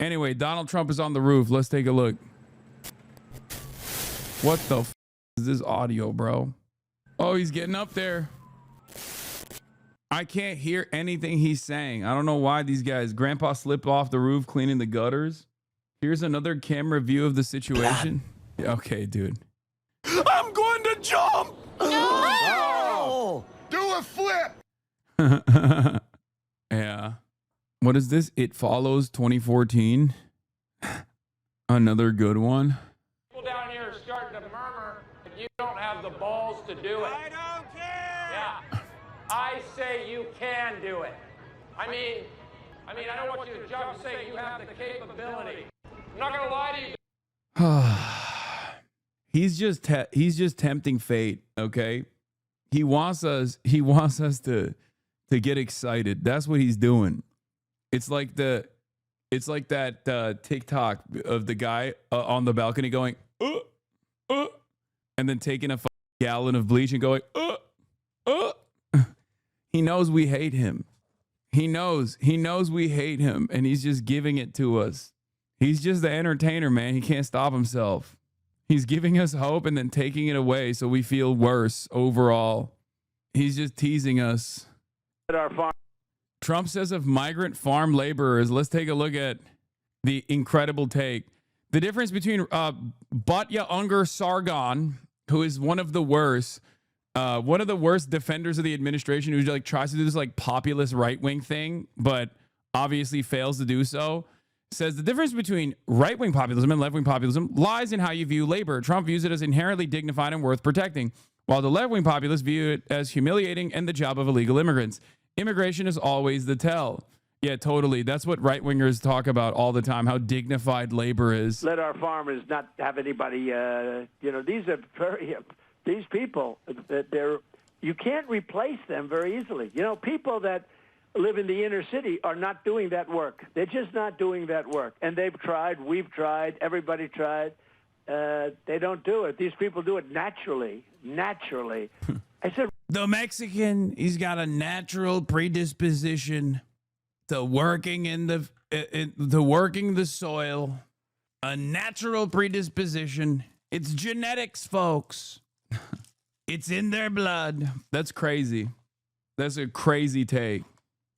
Anyway, Donald Trump is on the roof. Let's take a look. What the f is this audio, bro? Oh, he's getting up there. I can't hear anything he's saying. I don't know why these guys. Grandpa slipped off the roof cleaning the gutters. Here's another camera view of the situation. Okay, dude. I'm going to jump! No! Do a flip! Yeah. What is this? It Follows 2014. Another good one. People down here are starting to murmur if you don't have the balls to do it. I don't care! Yeah. I say you can do it. I mean, I don't want you to jump saying you have the capability. I'm not gonna lie to you. He's just tempting fate, okay? He wants us to get excited. That's what he's doing. It's like that TikTok of the guy on the balcony going, and then taking a gallon of bleach and going, He knows we hate him. He knows we hate him, and he's just giving it to us. He's just the entertainer, man. He can't stop himself. He's giving us hope and then taking it away so we feel worse overall. He's just teasing us. Trump says of migrant farm laborers. Let's take a look at the incredible take. The difference between Batya Unger Sargon, who is one of the worst defenders of the administration, who like tries to do this like populist right-wing thing, but obviously fails to do so, says the difference between right-wing populism and left-wing populism lies in how you view labor. Trump views it as inherently dignified and worth protecting, while the left-wing populists view it as humiliating and the job of illegal immigrants. Immigration is always the tell. Yeah, totally. That's what right-wingers talk about all the time, how dignified labor is. Let our farmers not have anybody, these people, you can't replace them very easily. People that live in the inner city are not doing that work. They're just not doing that work. And they've tried, we've tried, everybody tried. They don't do it. These people do it naturally. I said, the Mexican, he's got a natural predisposition to working working the soil. A natural predisposition. It's genetics, folks. It's in their blood. That's crazy. That's a crazy take.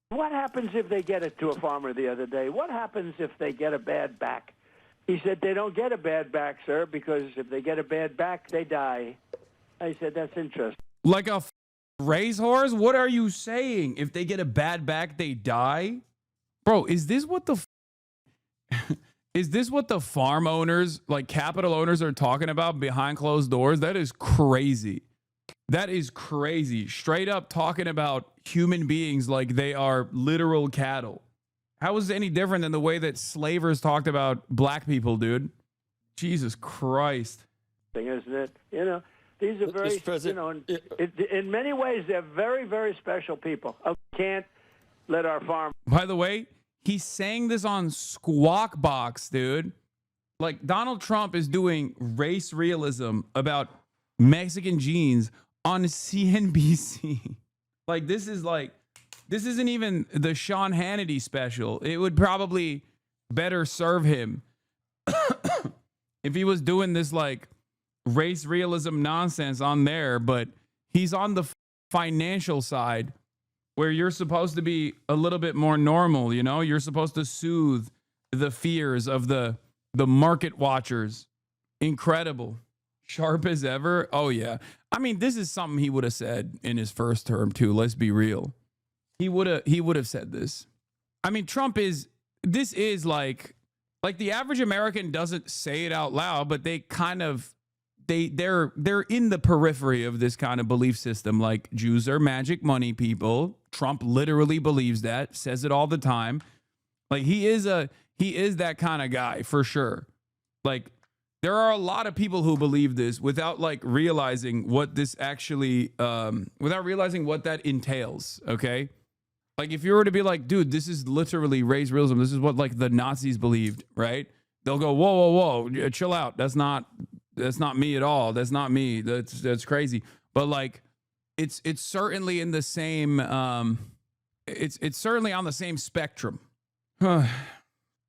what happens if they get it to a farmer the other day? What happens if they get a bad back? He said, they don't get a bad back, sir, because if they get a bad back, they die. I said, that's interesting. Like a racehorse? What are you saying? If they get a bad back, they die? Bro, is this what the is this what the farm owners, like capital owners, are talking about behind closed doors? That is crazy. That is crazy. Straight up talking about human beings like they are literal cattle. How is it any different than the way that slavers talked about black people, dude? Jesus Christ. Isn't it? You know, these are very, you know, in many ways, they're very, very special people. I can't let our farm. By the way, he's saying this on Squawk Box, dude. Like, Donald Trump is doing race realism about Mexican genes on CNBC. Like, this isn't even the Sean Hannity special. It would probably better serve him if he was doing this, like, race realism nonsense on there. But he's on the financial side where you're supposed to be a little bit more normal, you know? You're supposed to soothe the fears of the market watchers. Incredible. Sharp as ever. Oh, yeah. I mean, this is something he would have said in his first term, too. Let's be real. He would have said this. I mean, this is like the average American doesn't say it out loud, but they kind of, they're in the periphery of this kind of belief system. Like, Jews are magic money people. Trump literally believes that, says it all the time. Like, he is that kind of guy for sure. Like, there are a lot of people who believe this without like realizing what this actually, without realizing what that entails. Okay. Like, if you were to be like, dude, this is literally race realism. This is what like the Nazis believed, right? They'll go, whoa, chill out. That's not me at all. That's not me. That's crazy. But like, it's certainly in the same, it's certainly on the same spectrum.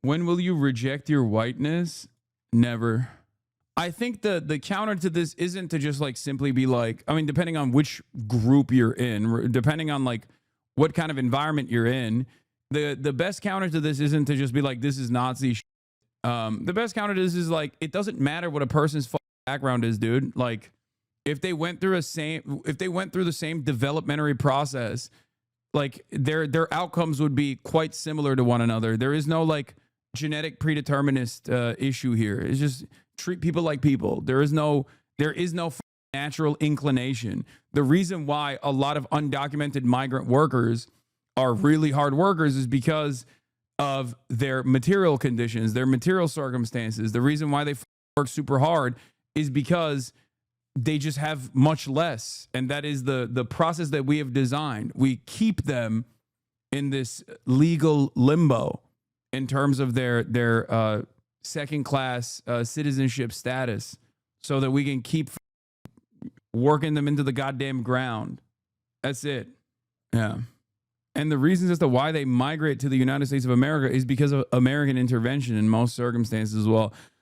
When will you reject your whiteness? Never. I think the counter to this isn't to just like simply be like, I mean, depending on which group you're in, depending on like what kind of environment you're in, the best counter to this isn't to just be like, this is Nazi shit. The best counter to this is like, it doesn't matter what a person's background is, dude. Like, if they went through the same developmentary process, like their outcomes would be quite similar to one another. There is no like genetic predeterminist issue here. It's just treat people like people. There is no natural inclination. The reason why a lot of undocumented migrant workers are really hard workers is because of their material conditions, their material circumstances. The reason why they work super hard is because they just have much less. And that is the process that we have designed. We keep them in this legal limbo in terms of their second-class citizenship status so that we can keep working them into the goddamn ground. That's it. Yeah. And the reasons as to why they migrate to the United States of America is because of American intervention in most circumstances as well.